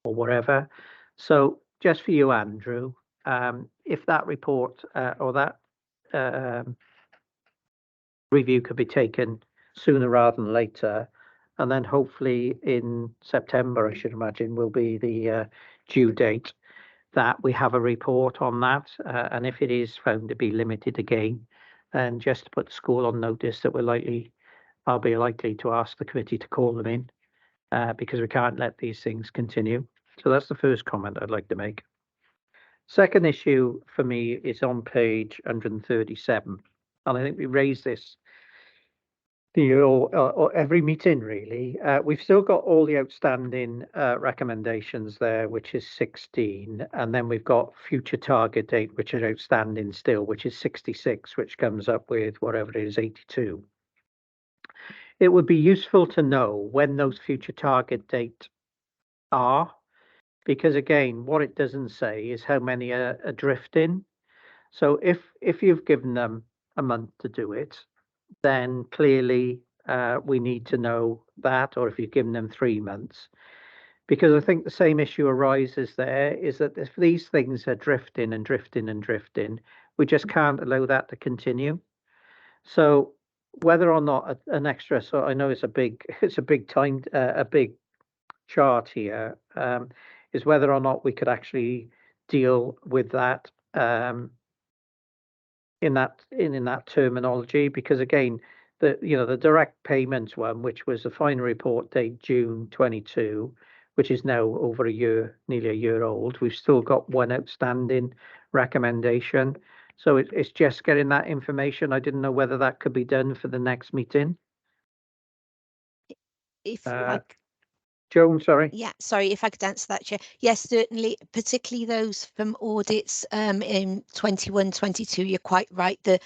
or whatever. So just for you, Andrew, if that report or that um, review could be taken sooner rather than later, and then hopefully in September, I should imagine, will be the due date that we have a report on that. And if it is found to be limited again, then just to put the school on notice that I'll be likely to ask the committee to call them in because we can't let these things continue. So that's the first comment I'd like to make. Second issue for me is on page 137, and I think we raised this or every meeting really. We've still got all the outstanding recommendations there, which is 16, and then we've got future target date, which is outstanding still, which is 66, which comes up with whatever it is, 82. It would be useful to know when those future target date are, because again, what it doesn't say is how many are drifting. So if you've given them a month to do it, then clearly we need to know that, or if you've given them 3 months. Because I think the same issue arises there, is that if these things are drifting and drifting and drifting, we just can't allow that to continue. So whether or not an extra, so I know it's a big a big chart here, is whether or not we could actually deal with that in that terminology, because again, the direct payments one, which was the final report date June 22, which is now over a year, nearly a year old, we've still got one outstanding recommendation. So it's just getting that information. I didn't know whether that could be done for the next meeting. If I Joan, sorry. Yeah, sorry, if I could answer that, Chair. Yes, certainly, particularly those from audits in 21, 22, you're quite right. The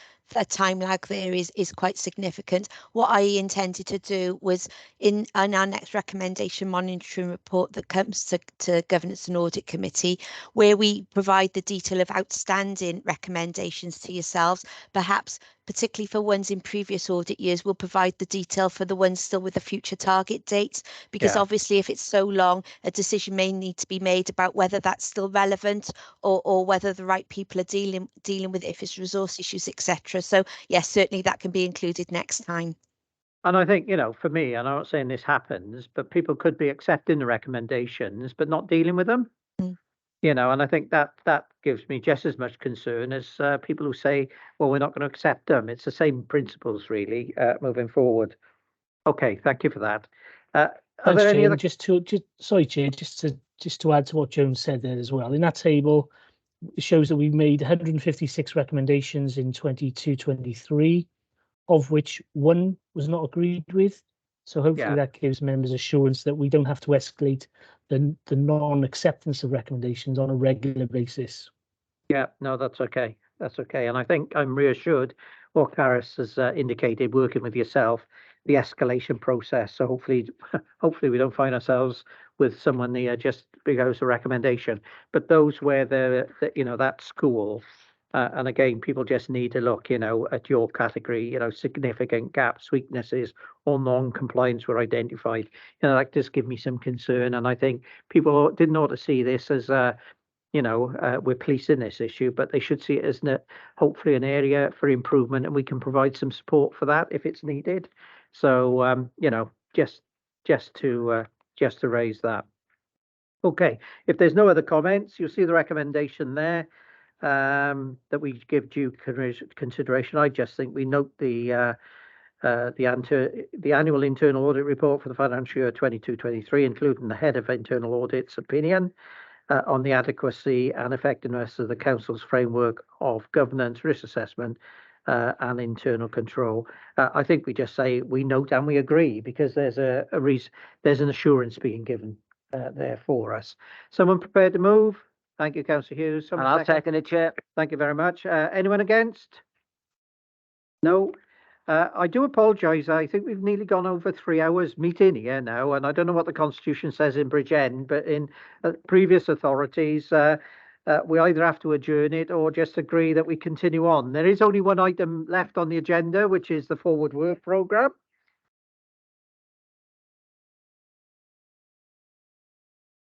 time lag there is quite significant. What I intended to do was in our next recommendation monitoring report that comes to Governance and Audit Committee, where we provide the detail of outstanding recommendations to yourselves, perhaps particularly for ones in previous audit years, we'll provide the detail for the ones still with the future target dates, because obviously if it's so long, a decision may need to be made about whether that's still relevant or whether the right people are dealing with it, if it's resource issues, etc. So yes, certainly that can be included next time. And I think, for me, and I'm not saying this happens, but people could be accepting the recommendations, but not dealing with them. And I think that gives me just as much concern as people who say, well, we're not going to accept them. It's the same principles, really, moving forward. Okay, thank you for that. Are there any other? Sorry, Chair, just to add to what Joan said there as well. In that table, it shows that we made 156 recommendations in 22-23, of which one was not agreed with. So hopefully that gives members assurance that we don't have to escalate the non-acceptance of recommendations on a regular basis. Yeah, no, that's okay. That's okay. And I think I'm reassured what Karis has indicated, working with yourself, the escalation process. So hopefully we don't find ourselves with someone there just because of recommendation. But those where that school, and again, people just need to look, at your category, significant gaps, weaknesses, or non-compliance were identified. That does give me some concern. And I think people didn't ought to see this as we're policing this issue, but they should see it as hopefully an area for improvement, and we can provide some support for that if it's needed. So, just to raise that. Okay, if there's no other comments, you'll see the recommendation there that we give due consideration. I just think we note the annual internal audit report for the financial year 22-23, including the head of internal audit's opinion on the adequacy and effectiveness of the Council's framework of governance, risk assessment, and internal control. I think we just say we note and we agree, because there's there's an assurance being given there for us. Someone prepared to move? Thank you, Councillor Hughes. And I'll second it, Chair. Thank you very much. Anyone against? No. I do apologise. I think we've nearly gone over 3 hours meeting here now, and I don't know what the Constitution says in Bridgend, but in previous authorities, we either have to adjourn it or just agree that we continue on. There is only one item left on the agenda, which is the forward work programme.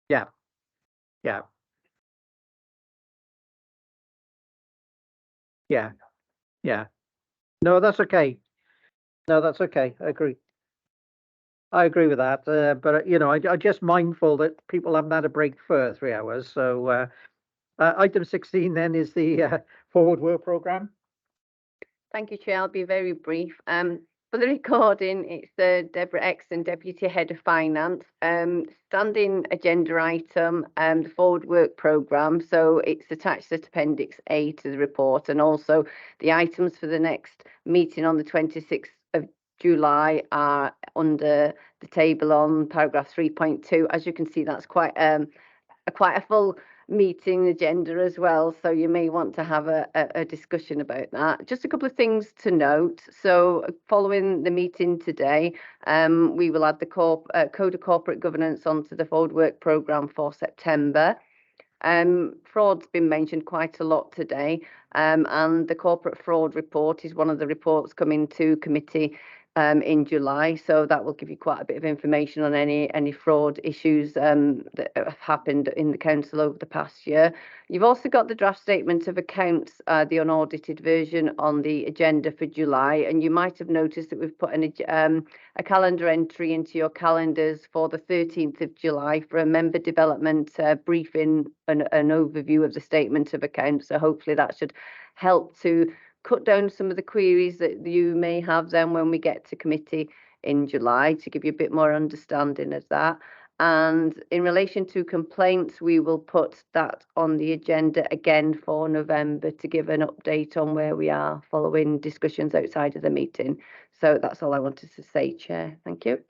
Yeah. Yeah. Yeah. Yeah. No, that's okay. No, that's okay. I agree. I agree with that. But you know, I'm just mindful that people haven't had a break for 3 hours. So item 16 then is the forward work programme. Thank you, Chair. I'll be very brief. For the recording, it's Deborah Exton, Deputy Head of Finance. Standing agenda item, the forward work programme. So it's attached at Appendix A to the report, and also the items for the next meeting on the 26th of July are under the table on paragraph 3.2. As you can see, that's quite a full meeting agenda as well, so you may want to have a discussion about that. Just a couple of things to note. So following the meeting today, we will add the Code of Corporate Governance onto the forward work programme for September. Fraud's been mentioned quite a lot today, and the corporate fraud report is one of the reports coming to committee in July, so that will give you quite a bit of information on any fraud issues that have happened in the council over the past year. You've also got the draft statement of accounts, the unaudited version, on the agenda for July, and you might have noticed that we've put a calendar entry into your calendars for the 13th of July for a member development briefing, an overview of the statement of accounts. So hopefully that should help to cut down some of the queries that you may have then when we get to committee in July, to give you a bit more understanding of that. And in relation to complaints, we will put that on the agenda again for November to give an update on where we are following discussions outside of the meeting. So that's all I wanted to say, Chair. Thank you.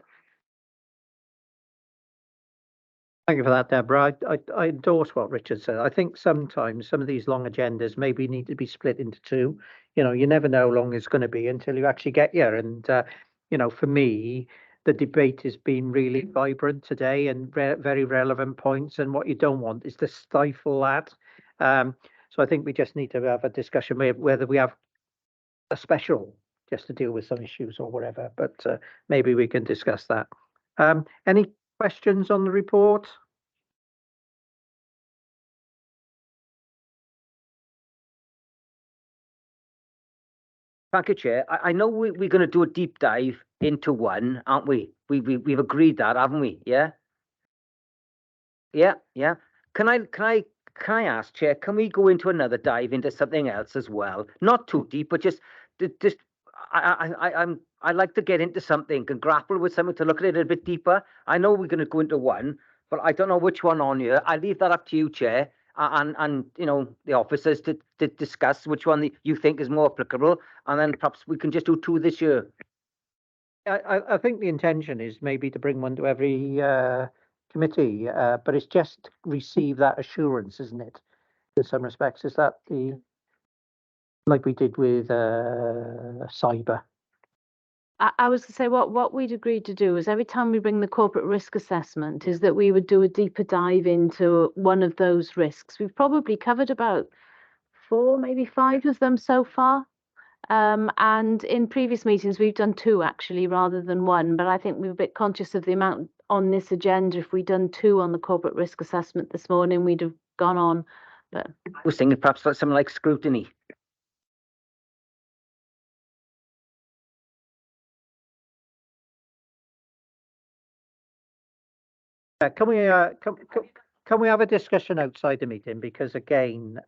Thank you for that, Deborah. I endorse what Richard said. I think sometimes some of these long agendas maybe need to be split into two. You know, you never know how long it's going to be until you actually get here. And, you know, for me, the debate has been really vibrant today and very relevant points. And what you don't want is to stifle that. So I think we just need to have a discussion whether we have a special just to deal with some issues or whatever. But maybe we can discuss that. Any questions on the report? Thank you, Chair. I know we're going to do a deep dive into one, aren't we? We've agreed that, haven't we? Yeah. Yeah. Can I ask, Chair? Can we go into another dive into something else as well? Not too deep, but just I'd like to get into something and grapple with something to look at it a bit deeper. I know we're going to go into one, but I don't know which one on here. I leave that up to you, Chair, and you know, the officers to discuss which one you think is more applicable, and then perhaps we can just do two this year. I think the intention is maybe to bring one to every committee, but it's just receive that assurance, isn't it? In some respects, is that like we did with cyber? I was going to say what we'd agreed to do is every time we bring the corporate risk assessment is that we would do a deeper dive into one of those risks. We've probably covered about 4, maybe 5 of them so far. And in previous meetings, we've done 2 actually rather than 1. But I think we're a bit conscious of the amount on this agenda. If we'd done 2 on the corporate risk assessment this morning, we'd have gone on. But I was thinking perhaps something like scrutiny. Can we have a discussion outside the meeting? Because again,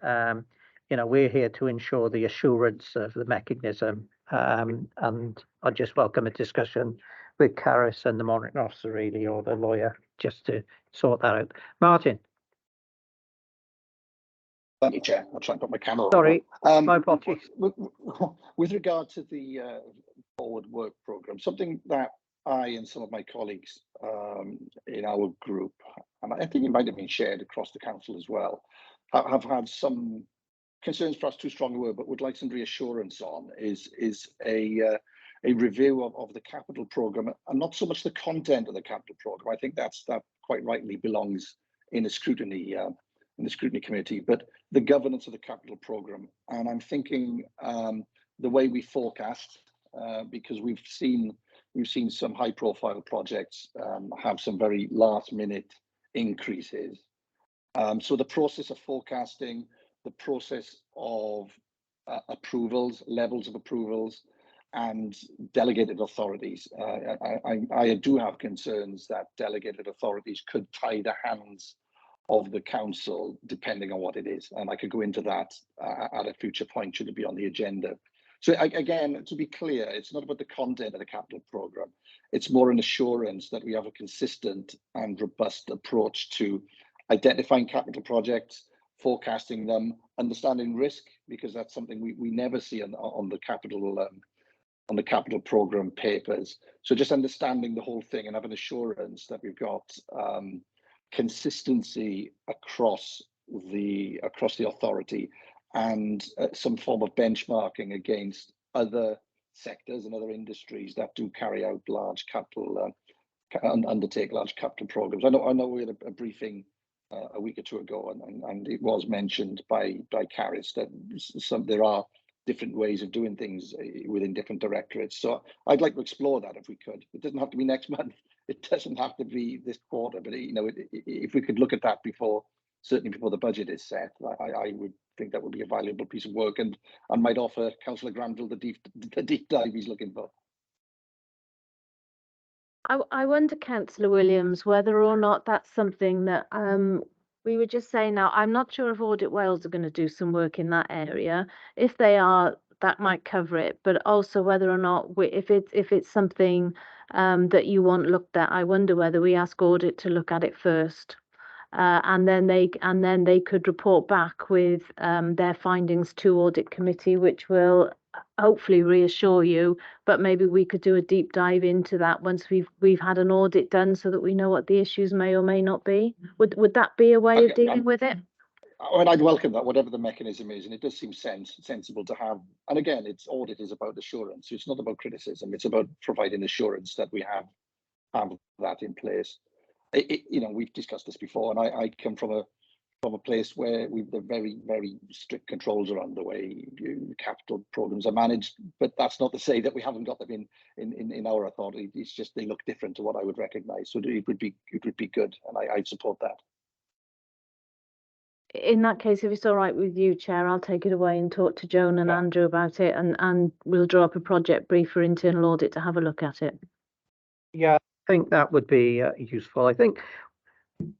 you know, we're here to ensure the assurance of the mechanism, and I just welcome a discussion with Caris and the monitoring officer, really, or the lawyer, just to sort that out. Martin. Thank you, Chair. I'll try and put my camera on. Sorry, my apologies. With regard to the forward work programme, something that I and some of my colleagues in our group, and I think it might have been shared across the council as well, have had some concerns, perhaps too strong a word, but would like some reassurance on is a review of the capital programme, and not so much the content of the capital programme. I think that quite rightly belongs in a scrutiny in the scrutiny committee, but the governance of the capital programme. And I'm thinking the way we forecast, because we've seen some high profile projects have some very last minute increases. So the process of forecasting, the process of approvals, levels of approvals, and delegated authorities. I do have concerns that delegated authorities could tie the hands of the council depending on what it is, and I could go into that at a future point should it be on the agenda. So again, to be clear, it's not about the content of the capital programme. It's more an assurance that we have a consistent and robust approach to identifying capital projects, forecasting them, understanding risk, because that's something we never see on the capital programme papers. So just understanding the whole thing and having assurance that we've got consistency across the authority, and some form of benchmarking against other sectors and other industries that do carry out large capital undertake large capital programs. I know we had a briefing a week or two ago, and it was mentioned by Caris that there are different ways of doing things within different directorates. So I'd like to explore that if we could. It doesn't have to be next month. It doesn't have to be this quarter. But if we could look at that certainly before the budget is set, I would think that would be a valuable piece of work, and might offer Councillor Granville the deep dive he's looking for. I wonder, Councillor Williams, whether or not that's something that we were just saying now. I'm not sure if Audit Wales are going to do some work in that area. If they are, that might cover it. But also whether or not if it's something that you want looked at, I wonder whether we ask Audit to look at it first. And then they could report back with their findings to Audit Committee, which will hopefully reassure you. But maybe we could do a deep dive into that once we've had an audit done, so that we know what the issues may or may not be. Would that be a way of dealing with it? I mean, I'd welcome that, whatever the mechanism is, and it does seem sensible to have. And again, audit is about assurance. It's not about criticism. It's about providing assurance that we have that in place. We've discussed this before, and I come from a place where the very, very strict controls around the way capital programs are managed. But that's not to say that we haven't got them in our authority. It's just they look different to what I would recognise. So it would be good, and I'd support that. In that case, if it's all right with you, Chair, I'll take it away and talk to Joan and Andrew about it, and we'll draw up a project brief for internal audit to have a look at it. Yeah, I think that would be useful. I think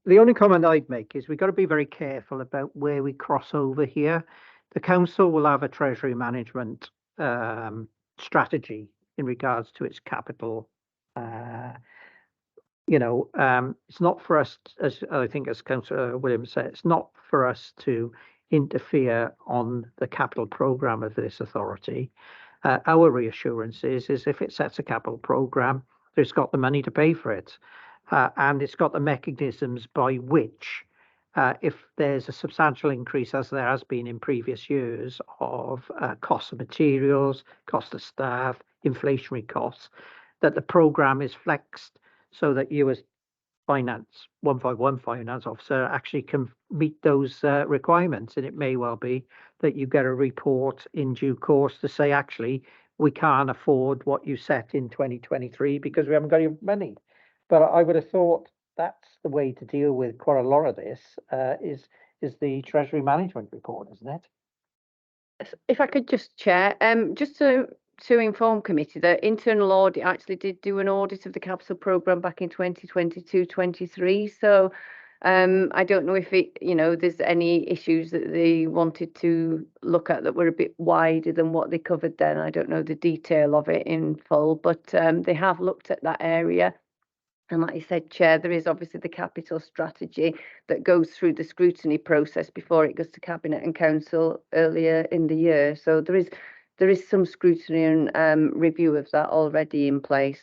the only comment I'd make is we've got to be very careful about where we cross over here. The council will have a treasury management strategy in regards to its capital. It's not for us, as I think as Councillor Williams said, it's not for us to interfere on the capital programme of this authority. Our reassurance is if it sets a capital programme, it's got the money to pay for it. And it's got the mechanisms by which, if there's a substantial increase, as there has been in previous years, of cost of materials, cost of staff, inflationary costs, that the programme is flexed so that you as 151 finance officer actually can meet those requirements. And it may well be that you get a report in due course to say, actually, we can't afford what you set in 2023 because we haven't got any money. But I would have thought that's the way to deal with quite a lot of this, is the Treasury Management Report, isn't it? If I could just, Chair, just to inform committee that internal audit actually did do an audit of the capital programme back in 2022-23. So I don't know if there's any issues that they wanted to look at that were a bit wider than what they covered then. I don't know the detail of it in full, but they have looked at that area. And like you said, Chair, there is obviously the capital strategy that goes through the scrutiny process before it goes to Cabinet and Council earlier in the year. So there is some scrutiny and review of that already in place.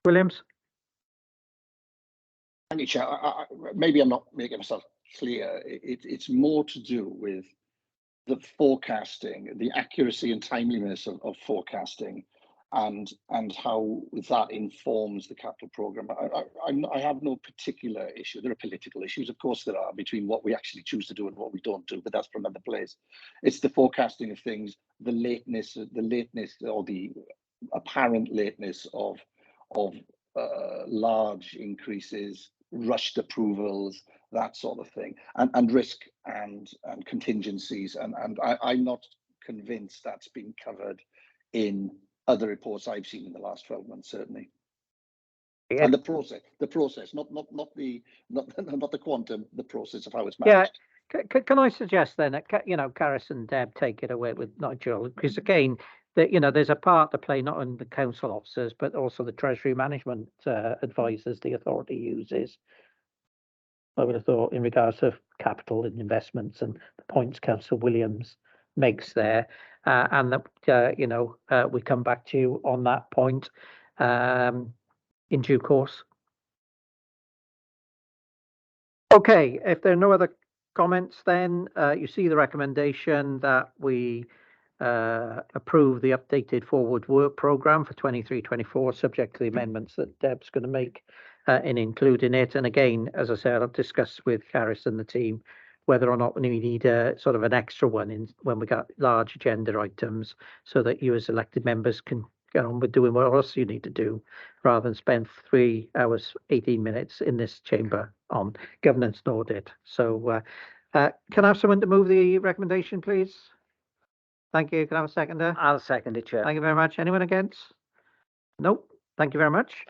Williams? Thank you, Chair. Maybe I'm not making myself clear. It's more to do with the forecasting, the accuracy and timeliness of forecasting, and how that informs the capital programme. I have no particular issue. There are political issues, of course there are, between what we actually choose to do and what we don't do, but that's from another place. It's the forecasting of things, the lateness or the apparent lateness of large increases rushed approvals, that sort of thing, and risk and contingencies. And I'm not convinced that's been covered in other reports I've seen in the last 12 months, certainly. Yeah. And the process, not the quantum, the process of how it's managed. Yeah. Can I suggest then that, Caris and Deb take it away with Nigel, because again, that there's a part to play not only the council officers but also the Treasury management advisors the authority uses. I would have thought in regards to capital and investments and the points Councillor Williams makes there, and that we come back to you on that point in due course. Okay, if there are no other comments, then you see the recommendation that we approve the updated forward work programme for 23-24, subject to the amendments that Deb's going to make and include in it. And again, as I said, I'll discuss with Caris and the team whether or not we need a sort of an extra one in when we got large agenda items, so that you as elected members can get on with doing what else you need to do, rather than spend 3 hours, 18 minutes in this chamber on governance and audit. So can I have someone to move the recommendation, please? Thank you. Can I have a seconder? I'll second it, Chair. Thank you very much. Anyone against? Nope. Thank you very much.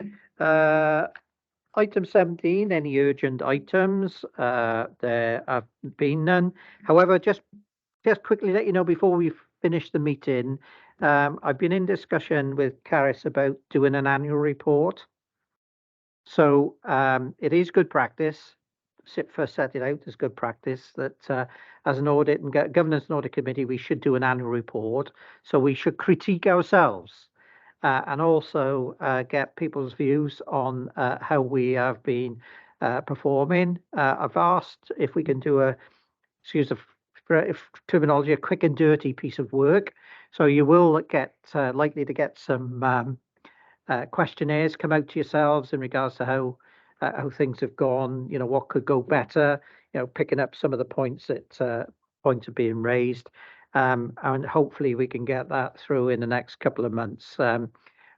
Item 17, any urgent items? There have been none. However, just quickly let you know before we finish the meeting, I've been in discussion with Caris about doing an annual report. So it is good practice. SIPFA set it out as good practice that as an audit and governance and audit committee, we should do an annual report. So we should critique ourselves and also get people's views on how we have been performing. I've asked if we can do excuse the terminology, a quick and dirty piece of work. So you will get likely to get some questionnaires come out to yourselves in regards to how things have gone, what could go better, picking up some of the points that points are being raised, and hopefully we can get that through in the next couple of months. I'm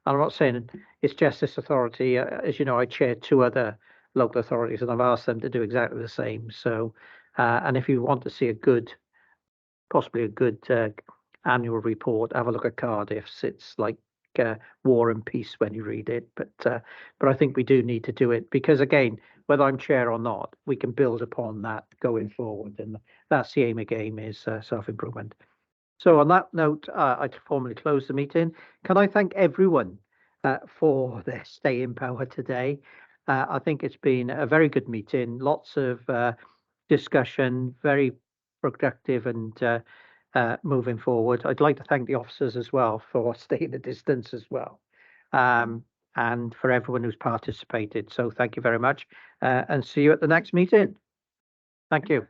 not saying it's just this authority. As you know, I chair 2 other local authorities, and I've asked them to do exactly the same. So, and if you want to see possibly a good annual report, have a look at Cardiff's. It's like War and Peace when you read it, but I think we do need to do it, because again, whether I'm chair or not, we can build upon that going forward, and that's the aim of game, is self-improvement. So on that note, I formally close the meeting. Can I thank everyone for their stay in power today? I think it's been a very good meeting, lots of discussion, very productive and moving forward. I'd like to thank the officers as well for staying a distance as well, and for everyone who's participated. So thank you very much, and see you at the next meeting. Thank you.